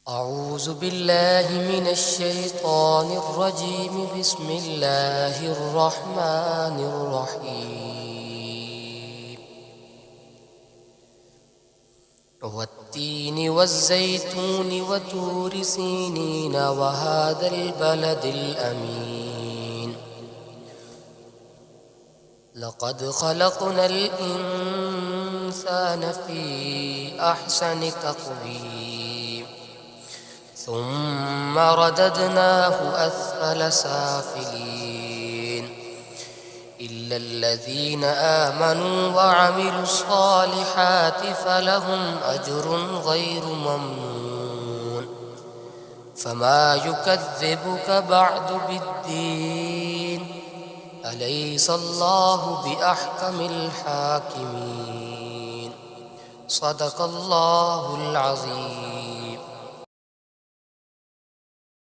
أعوذ بالله من الشيطان الرجيم. بسم الله الرحمن الرحيم. والتين والزيتون وطور سينين وهذا البلد الأمين. لقد خلقنا الإنسان في أحسن تقويم ثم رددناه أسفل سافلين إلا الذين آمنوا وعملوا الصالحات فلهم أجر غير ممنون. فما يكذبك بعد بالدين؟ أليس الله بأحكم الحاكمين؟ صدق الله العظيم.